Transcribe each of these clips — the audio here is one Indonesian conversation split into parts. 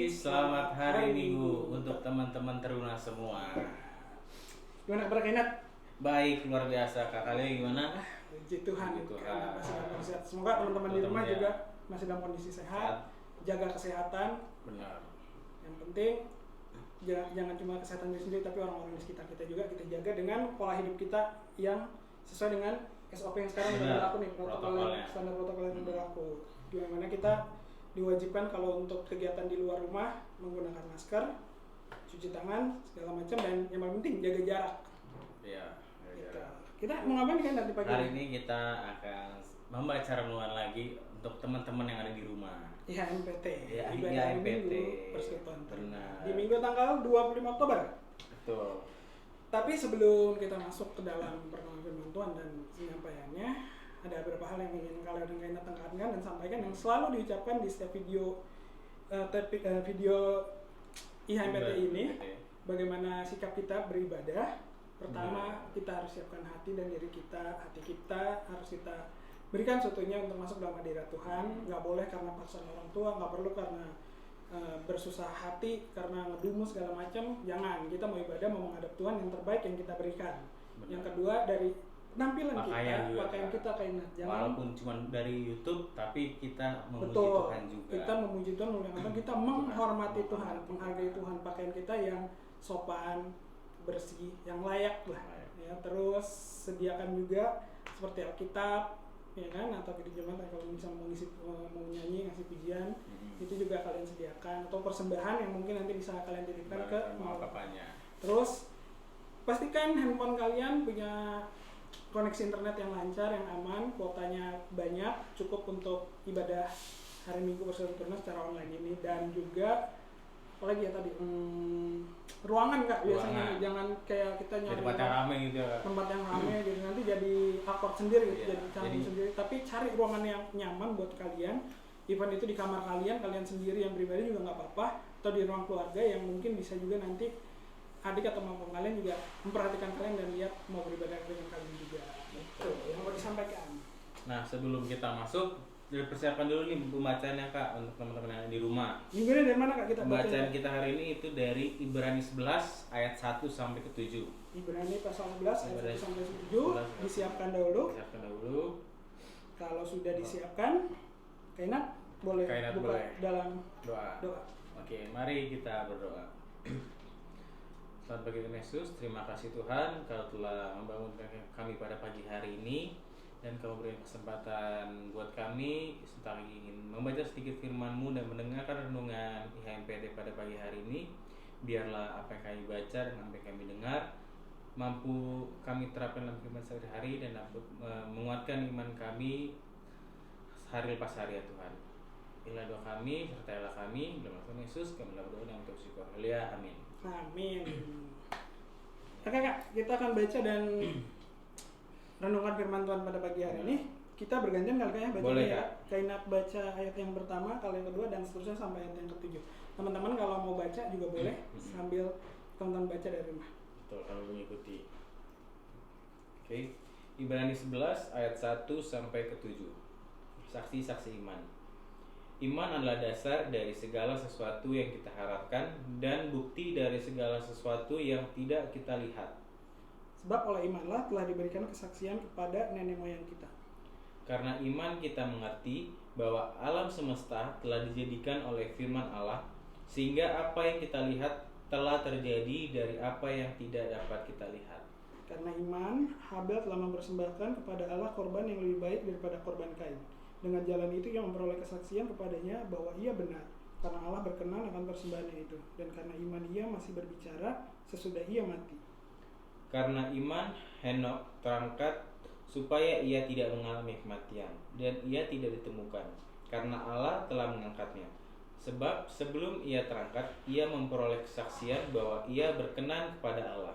selamat hari Minggu untuk teman-teman teruna semua. Gimana kabar Kainat? Baik, luar biasa. Kak kalian gimana? Puji Tuhan. Puji Tuhan. Masih dalam kondisi sehat. Semoga teman-teman di rumah juga masih dalam kondisi sehat. Jaga kesehatan. Benar. Yang penting jangan cuma kesehatan diri sendiri, tapi orang-orang di sekitar kita juga kita jaga dengan pola hidup kita yang sesuai dengan SOP yang sekarang sudah berlaku nih, standar protokol yang berlaku. Dimana kita diwajibkan kalau untuk kegiatan di luar rumah menggunakan masker, cuci tangan, segala macam, dan yang paling penting jaga jarak. Iya, jarak. Kita mau ngapain kan nanti pagi? Hari ini kita akan membaca renungan lagi untuk teman-teman yang ada di rumah. IHMPT. Ya, Ibadah hari IHMPT. Minggu Persekutuan. Benar. Di minggu tanggal 25 Oktober. Betul. Tapi sebelum kita masuk ke dalam pertemuan firman Tuhan dan penyampaiannya, ada beberapa hal yang ingin kalian dan Kainat tekankan dan sampaikan yang selalu diucapkan di setiap video IHMPT ini. Bagaimana sikap kita beribadah. Pertama, kita harus siapkan hati dan diri kita. Hati kita harus kita berikan sesuatunya untuk masuk dalam hadirat Tuhan. Nggak boleh karena paksaan orang tua, nggak perlu karena bersusah hati, karena ngedumu segala macam. Jangan, kita mau ibadah, mau menghadap Tuhan, yang terbaik yang kita berikan. Benar. Yang kedua, dari penampilan pakaian kita Kainat. Walaupun cuma dari YouTube, tapi kita memuji Tuhan juga. Kita memuji Tuhan, kita menghormati Tuhan, menghargai Tuhan. Pakaian kita yang sopan, bersih, yang layak lah. Ya, terus sediakan juga seperti Alkitab, ya kan, atau di jemaat kalau misalnya mau nyanyi, ngasih pujian, itu juga kalian sediakan, atau persembahan yang mungkin nanti bisa kalian titipkan ke bapaknya. Terus pastikan handphone kalian punya koneksi internet yang lancar, yang aman, kuotanya banyak, cukup untuk ibadah hari Minggu Persekutuan secara online ini. Dan juga apalagi ya tadi, ruangan Kak, biasanya jangan kayak kita nyari tempat yang rame gitu ya. Tempat yang rame jadi nanti jadi akord sendiri gitu, jadi canggung sendiri. Tapi cari ruangan yang nyaman buat kalian. Even itu di kamar kalian sendiri yang pribadi juga nggak apa-apa, atau di ruang keluarga yang mungkin bisa juga nanti adik atau mampu kalian juga memperhatikan kalian dan lihat mau beribadah dengan kalian juga. Itu yang mau disampaikan. Nah, sebelum kita masuk, dipersiapkan dulu nih pembacaannya Kak untuk teman-teman yang ada di rumah. Minggunya dari mana Kak kita baca? Bacaan kita hari ini itu dari Ibrani 11 ayat 1 sampai ke 7. Ibrani pasal 11 ayat 1 sampai 7. Disiapkan dahulu. Kalau sudah disiapkan, Kainat boleh buka dalam doa. Oke, mari kita berdoa. Selamat pagi Tuhan Yesus, terima kasih Tuhan Kau telah membangunkan kami pada pagi hari ini, dan Kau beri kesempatan buat kami serta ingin membaca sedikit firman-Mu dan mendengarkan renungan IHMPT pada pagi hari ini. Biarlah apa yang kami baca dan apa yang kami dengar mampu kami terapkan dalam kehidupan sehari-hari dan dapat menguatkan iman kami hari lepas hari ya Tuhan. Inilah doa kami, sertailah kami dalam nama Tuhan Yesus. Kami berdoa dan mengucap syukur. Haleluya, amin. Amin. Oke Kak, kita akan baca dan renungan firman Tuhan pada pagi hari ini. Kita bergantian kali ya baca ya. Kainat baca ayat yang pertama, kali yang kedua, dan seterusnya sampai ayat yang ketujuh. Teman-teman kalau mau baca juga boleh sambil teman-teman baca dari rumah. Betul, kalau mengikuti. Oke. Ibrani 11 ayat 1 sampai ke 7. Saksi-saksi iman. Iman adalah dasar dari segala sesuatu yang kita harapkan dan bukti dari segala sesuatu yang tidak kita lihat. Sebab oleh imanlah telah diberikan kesaksian kepada nenek moyang kita. Karena iman kita mengerti bahwa alam semesta telah dijadikan oleh firman Allah, sehingga apa yang kita lihat telah terjadi dari apa yang tidak dapat kita lihat. Karena iman, Habel telah mempersembahkan kepada Allah korban yang lebih baik daripada korban Kain. Dengan jalan itu ia memperoleh kesaksian kepadanya bahwa ia benar, karena Allah berkenan akan persembahannya itu. Dan karena iman ia masih berbicara sesudah ia mati. Karena iman, Henok terangkat supaya ia tidak mengalami kematian, dan ia tidak ditemukan, karena Allah telah mengangkatnya. Sebab sebelum ia terangkat, ia memperoleh kesaksian bahwa ia berkenan kepada Allah.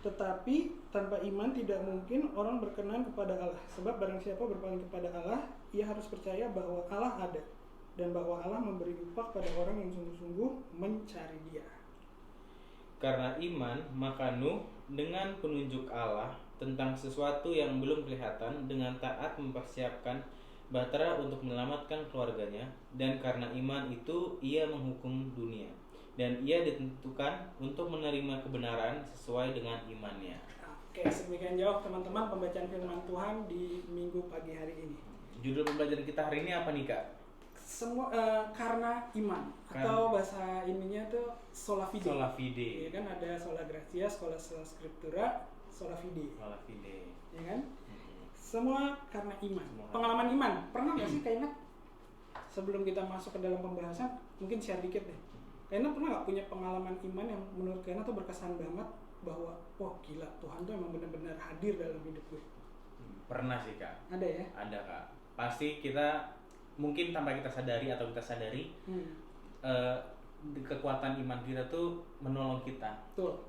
Tetapi tanpa iman tidak mungkin orang berkenan kepada Allah. Sebab barang siapa berpaling kepada Allah, ia harus percaya bahwa Allah ada, dan bahwa Allah memberi upah pada orang yang sungguh-sungguh mencari Dia. Karena iman, maka Nuh dengan penunjuk Allah tentang sesuatu yang belum kelihatan dengan taat mempersiapkan Bahtera untuk menyelamatkan keluarganya, dan karena iman itu ia menghukum dunia, dan ia ditentukan untuk menerima kebenaran sesuai dengan imannya. Oke, sedemikian jauh teman-teman pembacaan firman Tuhan di minggu pagi hari ini. Judul pembelajaran kita hari ini apa nih Kak? Semua karena iman, atau bahasa ininya tuh sola fide. Sola fide. Ya kan, ada sola gratia, sola scriptura, sola fide. Sola fide. Ya kan? Semua karena iman. Pengalaman iman. Pernah nggak sih Kainat? Sebelum kita masuk ke dalam pembahasan, mungkin share dikit deh. Kainat pernah nggak punya pengalaman iman yang menurut Kainat tuh berkesan banget, bahwa wah gila, Tuhan tuh emang benar-benar hadir dalam hidup gue? Pernah sih Kak. Ada ya? Ada Kak. Pasti kita mungkin tanpa kita sadari atau kita sadari, kekuatan iman kita tuh menolong kita. Betul.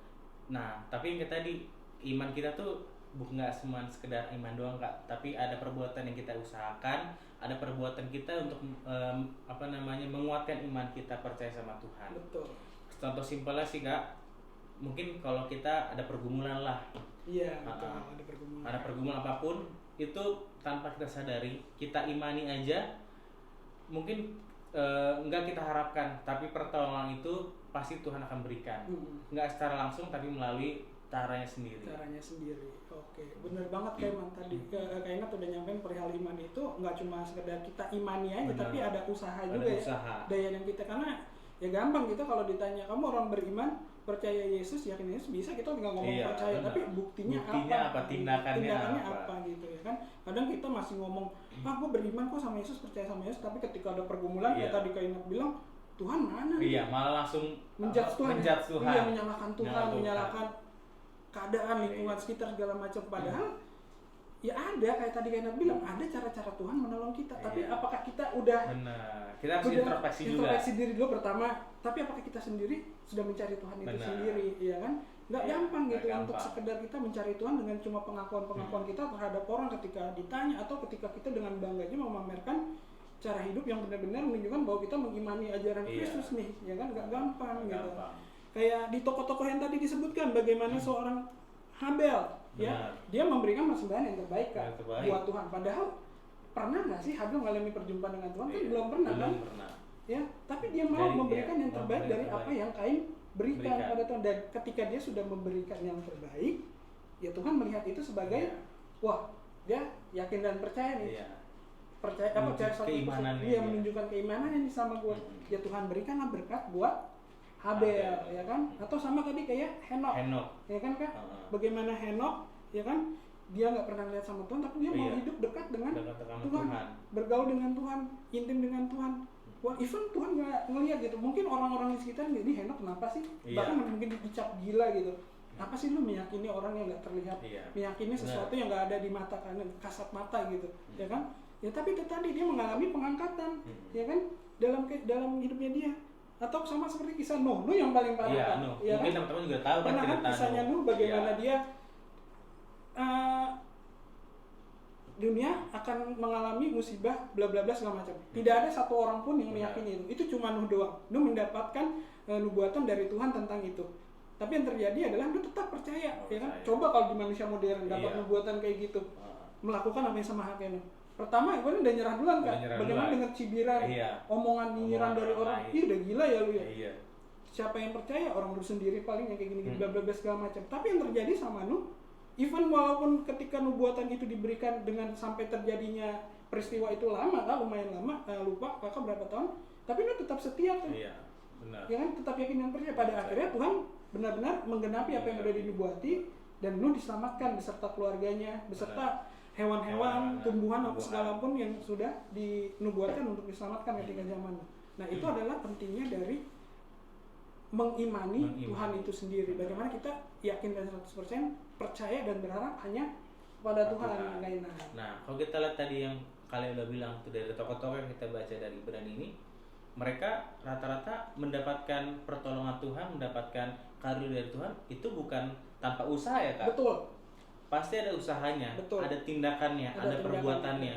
Nah, tapi yang tadi, iman kita tuh bukan nggak cuma sekedar iman doang Kak, tapi ada perbuatan yang kita usahakan, ada perbuatan kita untuk menguatkan iman kita percaya sama Tuhan. Betul. Contoh simpelnya sih Kak, mungkin kalau kita ada pergumulan lah. Iya, betul. Ada pergumulan. Ada pergumulan apapun, itu tanpa kita sadari, kita imani aja, mungkin enggak kita harapkan, tapi pertolongan itu pasti Tuhan akan berikan. Enggak secara langsung, tapi melalui caranya sendiri. Oke, bener banget kayak tadi. Kayaknya udah nyampein perihal iman itu nggak cuma sekedar kita imani aja, tapi ada usaha juga ya. Daya yang kita, karena ya gampang gitu kalau ditanya kamu orang beriman percaya Yesus, yakin Yesus, bisa kita tinggal ngomong percaya, tapi buktinya apa, tindakannya apa gitu ya kan. Kadang kita masih ngomong, gue beriman kok sama Yesus, percaya sama Yesus, tapi ketika ada pergumulan kayak tadi Kainat bilang, Tuhan mana nih? Iya, malah langsung menjudge Tuhan. Iya, menyalahkan Tuhan, menyalahkan keadaan, lingkungan sekitar segala macam. Padahal ya ada, kayak tadi Kainat bilang, ada cara-cara Tuhan menolong kita. Tapi apakah kita udah kita harus introspeksi diri dulu pertama, tapi apakah kita sendiri sudah mencari Tuhan itu sendiri, ya kan? Nggak gampang gitu untuk sekedar kita mencari Tuhan dengan cuma pengakuan-pengakuan kita terhadap orang ketika ditanya, atau ketika kita dengan bangganya memamerkan cara hidup yang benar-benar menunjukkan bahwa kita mengimani ajaran Kristus nih, ya kan? Nggak gampang gitu. Kayak di tokoh-tokoh yang tadi disebutkan, bagaimana seorang Habel, ya, dia memberikan persembahan yang terbaik kan buat Tuhan. Padahal pernah nggak sih Habel mengalami perjumpaan dengan Tuhan? Kan belum pernah kan? Ya, tapi dia mau memberikan yang terbaik dari apa yang Kain berikan pada Tuhan. Dan ketika dia sudah memberikan yang terbaik, ya Tuhan melihat itu sebagai wah, dia yakin dan percaya nih. Percaya dia menunjukkan keimanannya nih sama gue. Ya Tuhan berikanlah berkat buat Habel, ya kan? Atau sama tadi kayak Henok. Ya kan Kak? Bagaimana Henok, ya kan? Dia nggak pernah lihat sama Tuhan, tapi dia mau hidup dekat dengan Tuhan, bergaul dengan Tuhan, intim dengan Tuhan. Wah, even Tuhan nggak ngelihat gitu. Mungkin orang-orang di sekitar ini Henok kenapa sih? Bahkan mungkin dicap gila gitu. Apa sih lu meyakini orang yang nggak terlihat, meyakini sesuatu yang nggak ada di mata kanan, kasat mata gitu, ya kan? Ya tapi itu tadi dia mengalami pengangkatan, ya kan? Dalam hidupnya dia. Atau sama seperti kisah Nuh yang paling parah kan? Ya, mungkin teman-teman juga tahu kan cerita kisahnya Nuh, bagaimana dia dunia akan mengalami musibah bla bla bla segala macam. Tidak ada satu orang pun yang meyakini itu. Itu cuma Nuh doang. Nuh mendapatkan nubuatan dari Tuhan tentang itu. Tapi yang terjadi adalah Nuh tetap percaya, ya kan? Coba kalau di manusia modern dapat nubuatan kayak gitu, melakukan apa yang sama halnya Nuh. Pertama, gue udah nyerah duluan Kak. Bagaimana dengan cibiran, omongan nyinyiran dari orang, ih udah gila ya lu ya. Siapa yang percaya? Orang lu sendiri paling yang kayak gini-gini bla bla bla segala macam. Tapi yang terjadi sama Nuh, even walaupun ketika nubuatan itu diberikan dengan sampai terjadinya peristiwa itu lama Kak, lumayan lama, lupa Kakak berapa tahun, tapi Nuh tetap setia tuh. Iya, benar. Ya kan, tetap yakin dan percaya. Pada akhirnya Tuhan benar-benar menggenapi apa yang udah dinubuati, dan Nuh diselamatkan beserta keluarganya, beserta hewan-hewan, tumbuhan, apa segala pun yang sudah dinubuatkan untuk diselamatkan ketika zaman. Nah itu adalah pentingnya dari mengimani Tuhan itu sendiri. Bagaimana kita yakin dan 100% percaya dan berharap hanya kepada Tuhan. Nah kalau kita lihat tadi yang kalian udah bilang tuh dari tokoh-tokoh yang kita baca dari Ibrani ini, mereka rata-rata mendapatkan pertolongan Tuhan, mendapatkan karunia dari Tuhan itu bukan tanpa usaha ya Kak? Betul. Pasti ada usahanya, ada tindakannya, ada perbuatannya.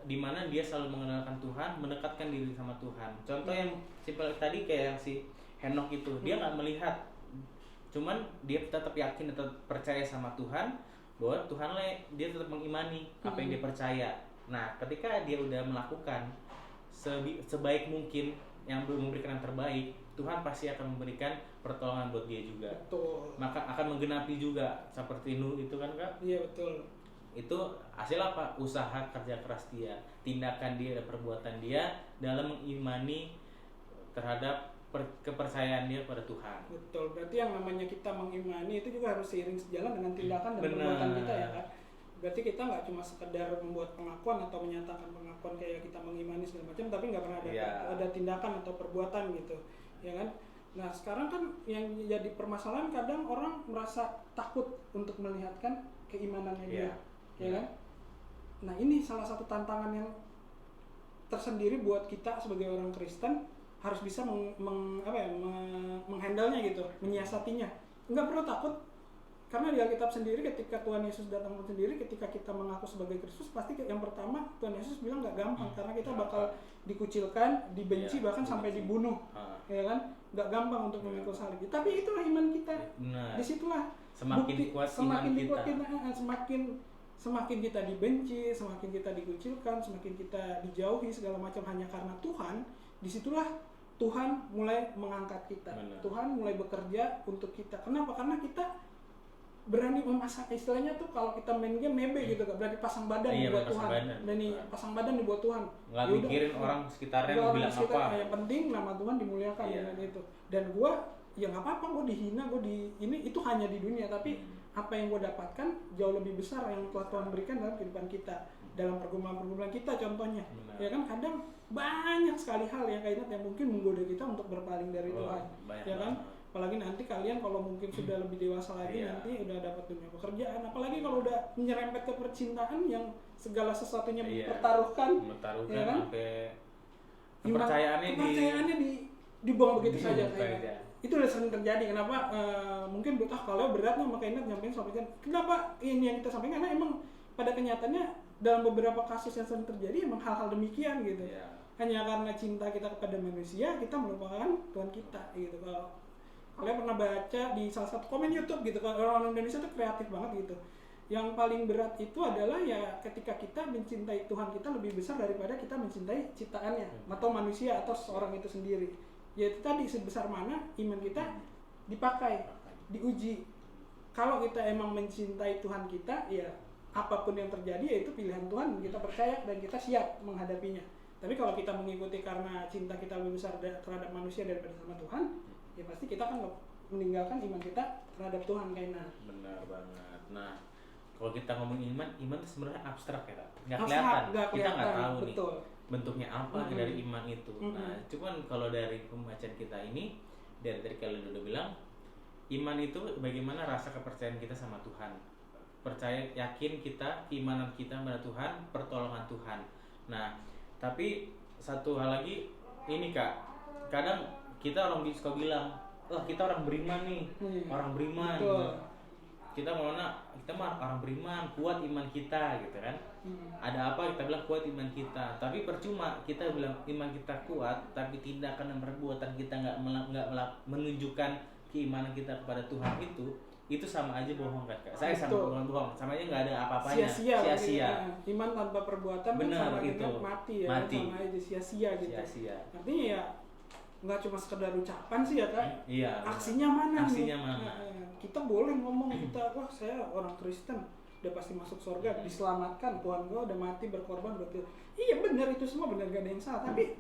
Di mana dia selalu mengenalkan Tuhan, mendekatkan diri sama Tuhan. Contoh yang simpel tadi kayak yang si Henok itu, dia nggak melihat, cuman dia tetap yakin, tetap percaya sama Tuhan, bahwa Tuhan dia tetap mengimani apa yang dia percaya. Nah, ketika dia udah melakukan sebaik mungkin yang belum memberikan yang terbaik, Tuhan pasti akan memberikan pertolongan buat dia juga. Betul. Maka akan menggenapi juga seperti Nuh itu kan Kak? Iya betul. Itu hasil apa? Usaha kerja keras dia, tindakan dia dan perbuatan dia dalam mengimani terhadap kepercayaan dia pada Tuhan. Betul. Berarti yang namanya kita mengimani itu juga harus seiring sejalan dengan tindakan dan perbuatan kita ya Kak. Berarti kita nggak cuma sekedar membuat pengakuan atau menyatakan pengakuan kayak kita mengimani segala macam, tapi nggak pernah ada tindakan atau perbuatan gitu, ya kan? Nah sekarang kan yang jadi permasalahan kadang orang merasa takut untuk melihatkan keimanannya dia, ya kan? Nah ini salah satu tantangan yang tersendiri buat kita sebagai orang Kristen, harus bisa menghandle-nya gitu, menyiasatinya. Nggak perlu takut. Karena di Alkitab sendiri ketika Tuhan Yesus datang sendiri, ketika kita mengaku sebagai Kristus, pasti yang pertama Tuhan Yesus bilang nggak gampang, karena kita bakal dikucilkan, dibenci, bahkan sampai dibunuh, ya kan? Nggak gampang untuk memikul salib. Tapi itulah iman kita. Disitulah semakin bukti, kuat semakin dikuat kita, semakin kita dibenci, semakin kita dikucilkan, semakin kita dijauhi segala macam hanya karena Tuhan. Disitulah Tuhan mulai mengangkat kita. Tuhan mulai bekerja untuk kita. Kenapa? Karena kita berani memasak, istilahnya tuh kalau kita main game mebe gitu kan, berani pasang badan buat Tuhan, berani pasang badan buat Tuhan. Nggak mikirin orang sekitarnya mau bilang apa. Yang penting nama Tuhan dimuliakan dengan itu. Dan gue ya nggak apa-apa, gue dihina, ini itu hanya di dunia, tapi apa yang gue dapatkan jauh lebih besar yang telah Tuhan berikan dalam kehidupan kita, dalam pergumulan-pergumulan kita contohnya. Ya kan kadang banyak sekali hal yang yang mungkin menggoda kita untuk berpaling dari Tuhan, ya kan? Apalagi nanti kalian kalau mungkin sudah lebih dewasa lagi, nanti udah dapat dunia pekerjaan, apalagi kalau udah nyerempet ke percintaan yang segala sesuatunya mempertaruhkan, ya kan? Sampai kepercayaannya dibuang begitu saja. Itu udah sering terjadi. Kenapa? Mungkin kalau berat nih makanya nyampein sampai kenapa ini yang kita sampaikan, karena emang pada kenyataannya dalam beberapa kasus yang sering terjadi emang hal-hal demikian gitu. Hanya karena cinta kita kepada manusia, kita melupakan Tuhan kita gitu. Kalau kalian pernah baca di salah satu komen YouTube gitu, orang Indonesia tuh kreatif banget gitu. Yang paling berat itu adalah ya ketika kita mencintai Tuhan kita lebih besar daripada kita mencintai ciptaannya atau manusia atau seorang itu sendiri. Yaitu tadi sebesar mana iman kita dipakai, diuji. Kalau kita emang mencintai Tuhan kita, ya apapun yang terjadi ya itu pilihan Tuhan, kita percaya dan kita siap menghadapinya. Tapi kalau kita mengikuti karena cinta kita lebih besar terhadap manusia daripada sama Tuhan, ya pasti kita akan meninggalkan iman kita terhadap Tuhan kayaknya. Benar banget. Nah, kalau kita ngomong iman itu sebenarnya abstrak ya, nggak kelihatan. Kita nggak tahu nih bentuknya apa dari iman itu. Nah, cuman kalau dari pembacaan kita ini, dari kalian udah bilang, iman itu bagaimana rasa kepercayaan kita sama Tuhan. Percaya, yakin kita, keimanan kita pada Tuhan, pertolongan Tuhan. Nah, tapi satu hal lagi, ini Kak, kadang kita orang suka bilang, kita orang beriman nih, orang beriman. Kita mah orang beriman, kuat iman kita gitu kan. Ada apa kita bilang kuat iman kita, tapi percuma kita bilang iman kita kuat, tapi tindakan dan perbuatan kita nggak menunjukkan keimanan kita kepada Tuhan itu sama aja bohong kan Kak. Saya sama bohong, sama aja nggak ada apa-apanya. Sia-sia. Iman tanpa perbuatan benar, sama dengan mati ya, sama aja sia-sia gitu. Artinya ya nggak cuma sekedar ucapan sih ya Kak. Aksinya mana nih? Kita boleh ngomong wah saya orang Kristen, udah pasti masuk surga, diselamatkan, Tuhan gue udah mati berkorban berarti. Iya benar, itu semua benar, gak ada yang salah. Tapi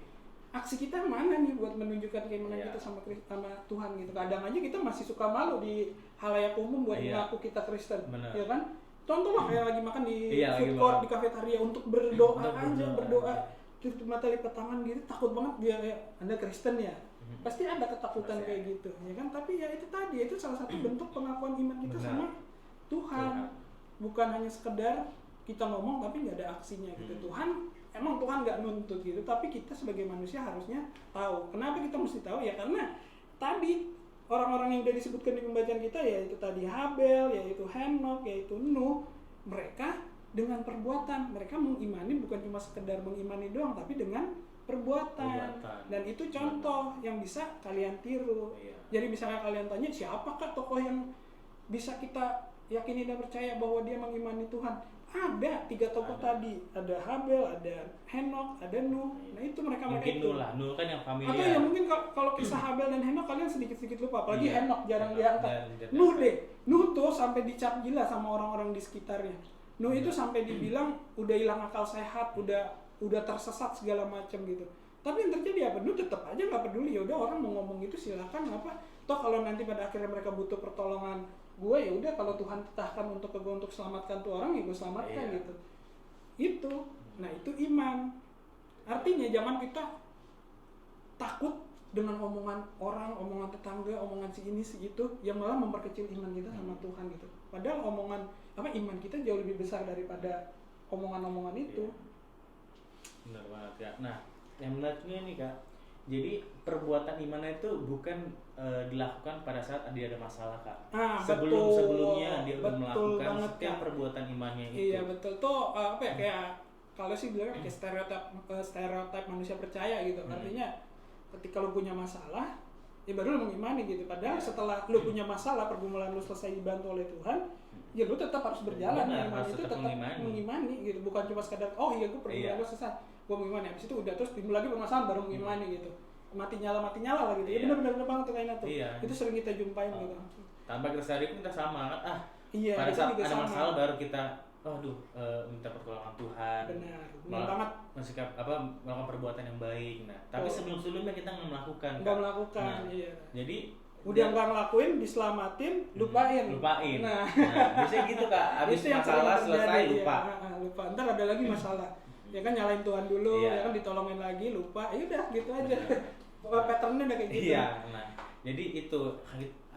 aksi kita mana nih buat menunjukkan keimanan kita sama Tuhan gitu. Kadang aja kita masih suka malu di halayak umum buat mengaku kita Kristen, ya kan? Contoh lah kayak lagi makan di food court, di kafetaria, untuk berdoa berdoa tutup mata lipat tangan gitu, takut banget dia Anda Kristen ya. Pasti ada ketakutan kayak gitu, ya kan? Tapi ya itu tadi, itu salah satu bentuk pengakuan iman kita sama Tuhan. Bukan hanya sekedar kita ngomong tapi nggak ada aksinya gitu. Tuhan nggak nuntut gitu, tapi kita sebagai manusia harusnya tahu. Kenapa kita mesti tahu? Ya karena tadi orang-orang yang udah disebutkan di pembacaan kita, yaitu tadi Habel, yaitu Henok, yaitu Nuh, mereka dengan perbuatan, mereka mengimani, bukan cuma sekedar mengimani doang, tapi dengan perbuatan. Dan itu contoh yang bisa kalian tiru. Jadi misalnya kalian tanya, siapakah tokoh yang bisa kita yakini dan percaya bahwa dia mengimani Tuhan? Ada 3 tokoh tadi, ada Habel, ada Henok, ada Nuh. Nah itu mereka mungkin itu. Nuh kan yang familiar. Atau ya mungkin kalau kisah Habel dan Henok kalian sedikit-sedikit lupa, apalagi Henok jarang Henok diangkat. Nuh tuh sampai dicap gila sama orang-orang di sekitarnya. Nuh itu sampai dibilang udah hilang akal sehat, udah tersesat segala macam gitu. Tapi yang terjadi apa? Nuh tetap aja nggak peduli. Ya udah orang mau ngomong itu silakan, apa? Toh kalau nanti pada akhirnya mereka butuh pertolongan gue, ya udah kalau Tuhan tetahkan untuk gue untuk selamatkan tuh orang, ya gue selamatkan gitu. Itu, nah itu iman. Artinya jangan kita takut dengan omongan orang, omongan tetangga, omongan si ini si itu, yang malah memperkecil iman kita sama Tuhan gitu. Padahal iman kita jauh lebih besar daripada omongan-omongan itu. Benar banget ya. Nah, yang menariknya nih Kak, jadi perbuatan iman itu bukan dilakukan pada saat dia ada masalah Kak. Sebelumnya dia udah melakukan setiap perbuatan imannya itu. Iya betul. Tuh kayak kalau sih bilangnya kayak stereotip manusia percaya gitu. Artinya ketika lu punya masalah, ya baru lu mengimani gitu. Padahal setelah lu punya masalah, pergumulan lu selesai dibantu oleh Tuhan, ya lu tetap harus berjalan. Iman itu tetap mengimani gitu. Bukan cuma sekadar gue pergumulan lu selesai, gue mengimani. Habis itu udah terus timbul lagi permasalahan baru mengimani gitu. Mati nyala lah gitu. Ya benar-benar banget tuh kayaknya tuh. Itu sering kita jumpain gitu. Tanpa kita sadari kita sama kan. Iya, pada saat ada masalah baru kita minta pertolongan Tuhan. Benar banget. Melakukan perbuatan yang baik. Nah, tapi sebelumnya kita nggak melakukan. Iya. Jadi udah nggak ngelakuin, diselamatin, lupain. Nah, biasanya gitu Kak. Habis masalah selesai lupa. Lupa. Ntar ada lagi masalah. Ya kan nyalain Tuhan dulu, ya kan ditolongin lagi, lupa. Ya udah gitu aja. Patternnya udah kayak gitu. Iya. Nah, jadi itu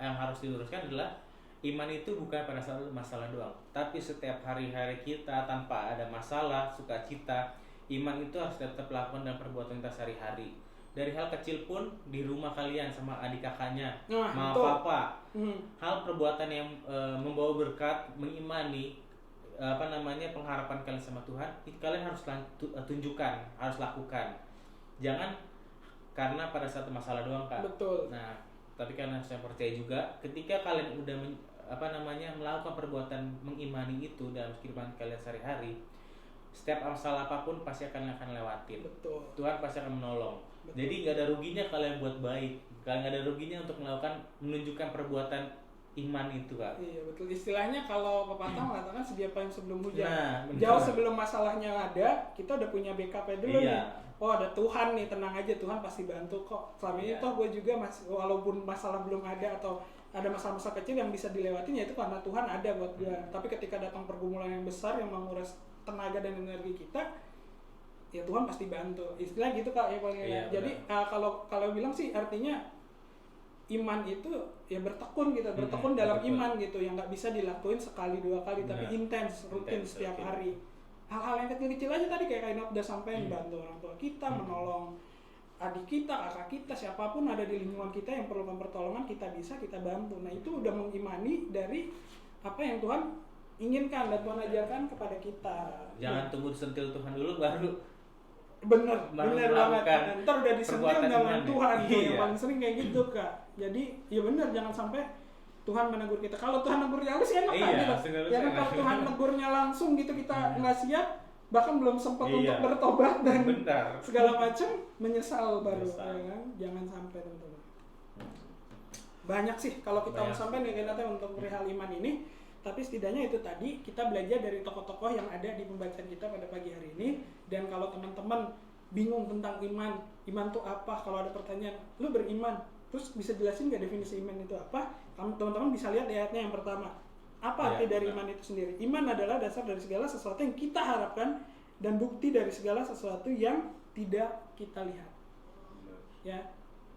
yang harus diluruskan adalah iman itu bukan pada saat masalah doang, tapi setiap hari-hari kita tanpa ada masalah, sukacita, iman itu harus tetap lakukan dalam perbuatan kita sehari-hari. Dari hal kecil pun di rumah kalian sama adik kakaknya, sama papa, hal perbuatan yang membawa berkat, mengimani pengharapan kalian sama Tuhan, itu kalian harus tunjukkan, harus lakukan. Jangan karena pada saat masalah doang Kak. Betul. Nah, tapi karena saya percaya juga ketika kalian udah melakukan perbuatan mengimani itu dalam kehidupan kalian sehari-hari, setiap masalah apapun pasti akan lewatin. Betul. Tuhan pasti akan menolong. Betul. Jadi nggak ada ruginya kalian buat baik, kalian nggak ada ruginya untuk menunjukkan perbuatan iman itu Kak. Iya betul. Istilahnya kalau pepatah mengatakan sedia payung sebelum hujan. Nah, jauh sebelum masalahnya ada, kita udah punya backup dulu nih. Oh ada Tuhan nih, tenang aja, Tuhan pasti bantu kok. Selama ini toh gue juga walaupun masalah belum ada atau ada masalah-masalah kecil yang bisa dilewatin, ya itu karena Tuhan ada buat gue. Tapi ketika datang pergumulan yang besar yang menguras tenaga dan energi kita, ya Tuhan pasti bantu. Istilah gitu Kak ya paling. Jadi kalau bilang sih artinya iman itu ya bertekun gitu, bertekun dalam iman gitu, yang nggak bisa dilakuin sekali dua kali, tapi intens, rutin setiap hari. Hal-hal yang kecil-kecil aja tadi kayak Kainat udah sampein, bantu orang tua kita, menolong adik kita, kakak kita, siapapun ada di lingkungan kita yang perlukan pertolongan, kita bantu. Nah itu udah mengimani dari apa yang Tuhan inginkan dan Tuhan ajarkan kepada kita. Jangan tunggu disentil Tuhan dulu baru bener banget. Ntar udah disentil dengan Tuhan tuh yang paling sering kayak gitu Kak. Jadi ya bener, jangan sampai Tuhan menegur kita. Kalau Tuhan negurnya halus enak kan gitu. Ya kan kalau Tuhan negurnya langsung gitu kita nggak siap, bahkan belum sempat untuk bertobat dan segala macam, menyesal baru. Ya kan? Jangan sampai teman-teman. Banyak sih kalau kita mau sampai nih untuk perihal iman ini. Tapi setidaknya itu tadi kita belajar dari tokoh-tokoh yang ada di pembacaan kita pada pagi hari ini. Dan kalau teman-teman bingung tentang iman tuh apa? Kalau ada pertanyaan, lu beriman, terus bisa jelasin nggak definisi iman itu apa? Teman-teman bisa lihat ayatnya yang pertama. Apa arti dari iman itu sendiri? Iman adalah dasar dari segala sesuatu yang kita harapkan dan bukti dari segala sesuatu yang tidak kita lihat. Ya,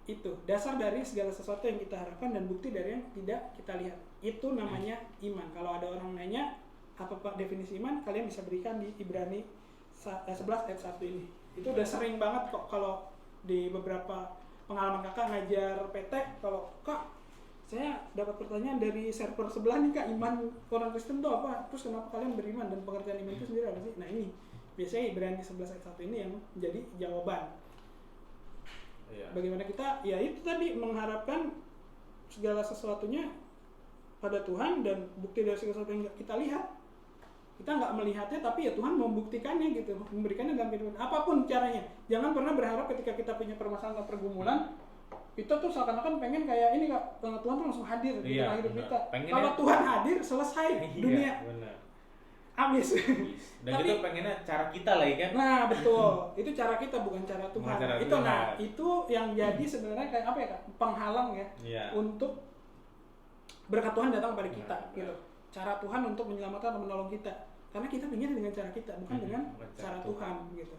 itu dasar dari segala sesuatu yang kita harapkan dan bukti dari yang tidak kita lihat. Itu namanya iman. Kalau ada orang nanya apa Pak definisi iman, kalian bisa berikan di Ibrani 11 ayat 1 ini. Itu udah sering banget kok kalau di beberapa pengalaman kakak ngajar PT, kalau Kak saya dapat pertanyaan dari server sebelah nih Kak, iman orang Kristen itu apa? Terus kenapa kalian beriman dan pengertian iman itu sendiri apa sih? Nah ini biasanya Ibrani 11 ayat 1 ini yang menjadi jawaban. Bagaimana kita, ya itu tadi mengharapkan segala sesuatunya pada Tuhan dan bukti dari segala sesuatu yang kita lihat. Kita nggak melihatnya, tapi ya Tuhan membuktikannya gitu, memberikannya dalam kehidupan. Apapun caranya, jangan pernah berharap ketika kita punya permasalahan atau pergumulan, kita tuh seakan-akan pengen kayak ini Kak, Tuhan tuh langsung hadir di tengah hidup kita. Kalau Tuhan hadir, selesai dunia. Benar. Habis. Dan tapi, itu pengennya cara kita lagi kan? Nah betul, itu cara kita bukan cara Tuhan. Itu Tuhan. Nah itu yang jadi sebenarnya kayak apa ya Kak? Penghalang ya untuk berkat Tuhan datang kepada kita gitu. Cara Tuhan untuk menyelamatkan dan menolong kita. Karena kita pengen dengan cara kita, bukan dengan cara Tuhan gitu.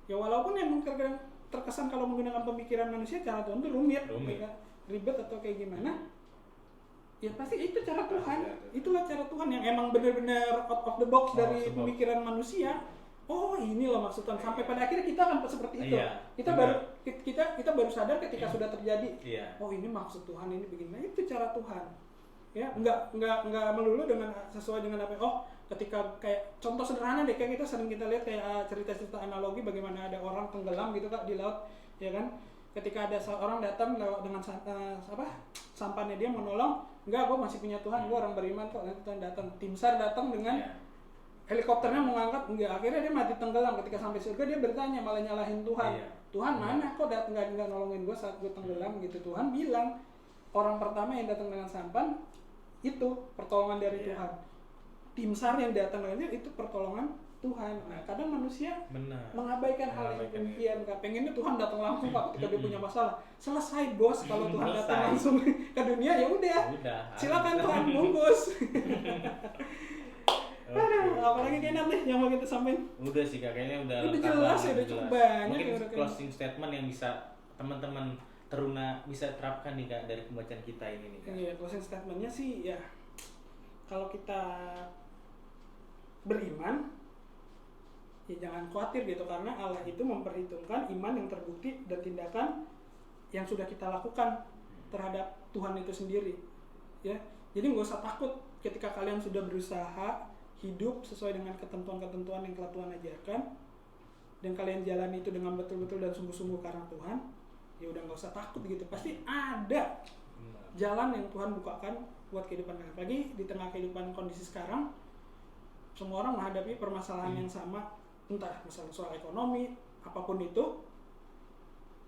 Ya walaupun emang terkesan kalau menggunakan pemikiran manusia, cara Tuhan itu rumit. Ribet atau kayak gimana? Ya pasti itu cara Tuhan. Itulah cara Tuhan yang emang benar-benar out of the box dari pemikiran manusia. Oh ini loh maksud Tuhan. Sampai pada akhirnya kita akan seperti itu. Kita baru sadar ketika sudah terjadi. Oh ini maksud Tuhan, ini begini. Itu cara Tuhan. Ya nggak melulu dengan sesuai dengan apa. Oh ketika kayak contoh sederhana deh, kayak kita sering kita lihat kayak cerita-cerita analogi bagaimana ada orang tenggelam gitu Kak di laut, ya kan? Ketika ada seorang datang lewat dengan sampannya, dia menolong, enggak, gue masih punya Tuhan, gue orang beriman kok. Nanti Tuhan datang, tim SAR datang dengan helikopternya mengangkat, enggak, akhirnya dia mati tenggelam. Ketika sampai surga dia bertanya, malah nyalahin Tuhan. Tuhan mana kok enggak nolongin gue saat gue tenggelam gitu. Tuhan bilang orang pertama yang datang dengan sampan itu pertolongan dari Tuhan. Tim SAR yang datang dengan itu pertolongan Tuhan. Nah, kadang manusia mengabaikan hal yang demikian. Pengennya Tuhan datang langsung Pak ketika dia punya masalah. Selesai bos, kalau Tuhan datang langsung ke dunia ya udah. Silakan Tuhan bungkus. Apalagi kayaknya nih yang mau kita sampaikan? Udah sih Kak, kayaknya udah jelas ya, udah cukup banyak. Mungkin closing statement yang bisa teman-teman teruna bisa terapkan nih Kak dari pembacaan kita ini nih Kak. Iya, closing statementnya sih ya, kalau kita beriman ya jangan khawatir gitu, karena Allah itu memperhitungkan iman yang terbukti dan tindakan yang sudah kita lakukan terhadap Tuhan itu sendiri ya. Jadi nggak usah takut ketika kalian sudah berusaha hidup sesuai dengan ketentuan-ketentuan yang telah Tuhan ajarkan dan kalian jalani itu dengan betul-betul dan sungguh-sungguh karena Tuhan, ya udah nggak usah takut gitu. Pasti ada jalan yang Tuhan bukakan buat kehidupan kalian. Apalagi di tengah kehidupan kondisi sekarang, semua orang menghadapi permasalahan yang sama, entah misalnya soal ekonomi, apapun itu.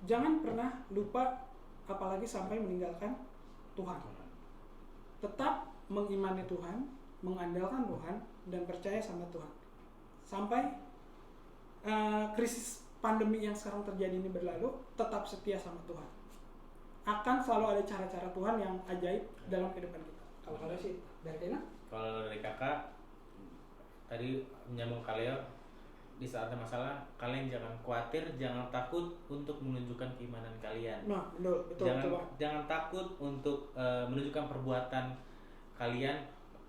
Jangan pernah lupa, apalagi sampai meninggalkan Tuhan. Tetap mengimani Tuhan, mengandalkan Tuhan, dan percaya sama Tuhan. Sampai krisis pandemi yang sekarang terjadi ini berlalu, tetap setia sama Tuhan. Akan selalu ada cara-cara Tuhan yang ajaib dalam kehidupan kita. Kalau kalian sih, dari Kena? Kalau dari kakak, tadi menyambung kalian, di saat ada masalah, kalian jangan khawatir, jangan takut untuk menunjukkan keimanan kalian. Nah, betul. Jangan takut untuk menunjukkan perbuatan kalian,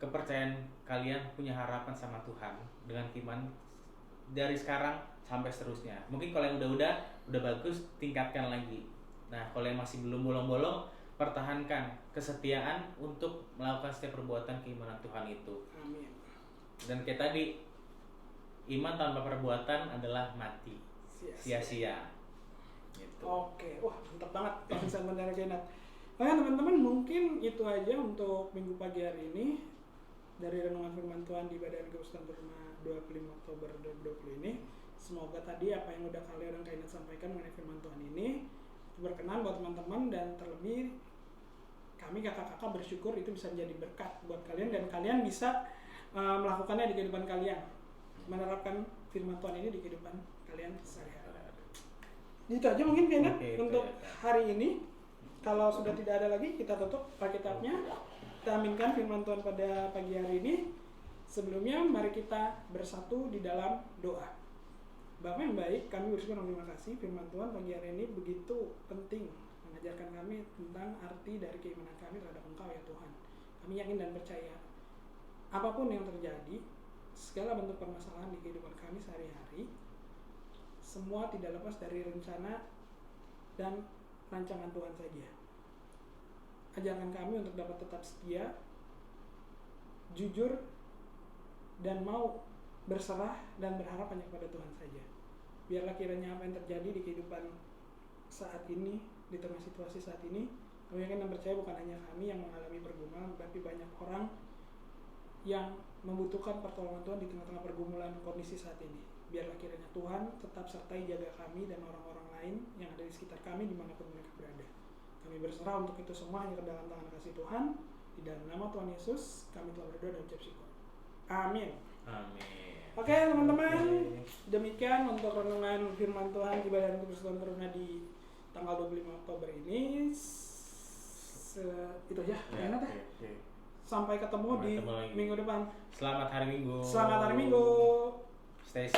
kepercayaan kalian, punya harapan sama Tuhan dengan iman dari sekarang sampai seterusnya. Mungkin kalau yang udah bagus, tingkatkan lagi. Nah, kalau yang masih belum bolong-bolong, pertahankan kesetiaan untuk melakukan setiap perbuatan keimanan Tuhan itu. Amin. Dan kayak tadi, iman tanpa perbuatan adalah mati, sia-sia. Gitu. Oke, wah mantap banget penjelasan dari Kenneth. Oke teman-teman, mungkin itu aja untuk minggu pagi hari ini dari renungan firman Tuhan di Badan Kebustaan Berma 25 Oktober 2020 ini. Semoga tadi apa yang udah kalian dan Kenneth sampaikan mengenai firman Tuhan ini berkenan buat teman-teman, dan terlebih kami kakak-kakak bersyukur itu bisa menjadi berkat buat kalian dan kalian bisa melakukannya di kehidupan kalian, menerapkan firman Tuhan ini di kehidupan kalian sehari-hari. Itu aja mungkin Kenneth untuk hari ini. Kalau sudah tidak ada lagi, kita tutup Alkitabnya. Kita aminkan firman Tuhan pada pagi hari ini. Sebelumnya mari kita bersatu di dalam doa. Bapa yang baik, kami bersyukur dan terima kasih firman Tuhan pagi hari ini begitu penting mengajarkan kami tentang arti dari keimanan kami terhadap Engkau ya Tuhan. Kami yakin dan percaya apapun yang terjadi, segala bentuk permasalahan di kehidupan kami sehari-hari, semua tidak lepas dari rencana dan rancangan Tuhan saja. Ajarkan kami untuk dapat tetap setia, jujur, dan mau berserah dan berharap hanya kepada Tuhan saja. Biarlah kiranya apa yang terjadi di kehidupan saat ini, di tengah situasi saat ini, kami yakin dan percaya bukan hanya kami yang mengalami pergumulan, tapi banyak orang yang membutuhkan pertolongan Tuhan di tengah-tengah pergumulan kondisi saat ini. Biarlah kiranya Tuhan tetap sertai jaga kami dan orang-orang lain yang ada di sekitar kami dimanapun mereka berada. Kami berserah untuk itu semua hanya ke dalam tangan kasih Tuhan. Di dalam nama Tuhan Yesus kami telah berdoa dan ucap syukur. Amin. Amin. Oke teman-teman, demikian untuk renungan firman Tuhan ibadah dan persekutuan teruna di tanggal 25 Oktober ini. Itu aja, enak ya. Sampai ketemu di lagi. minggu depan. Selamat hari Minggu. Selamat hari Minggu. Stay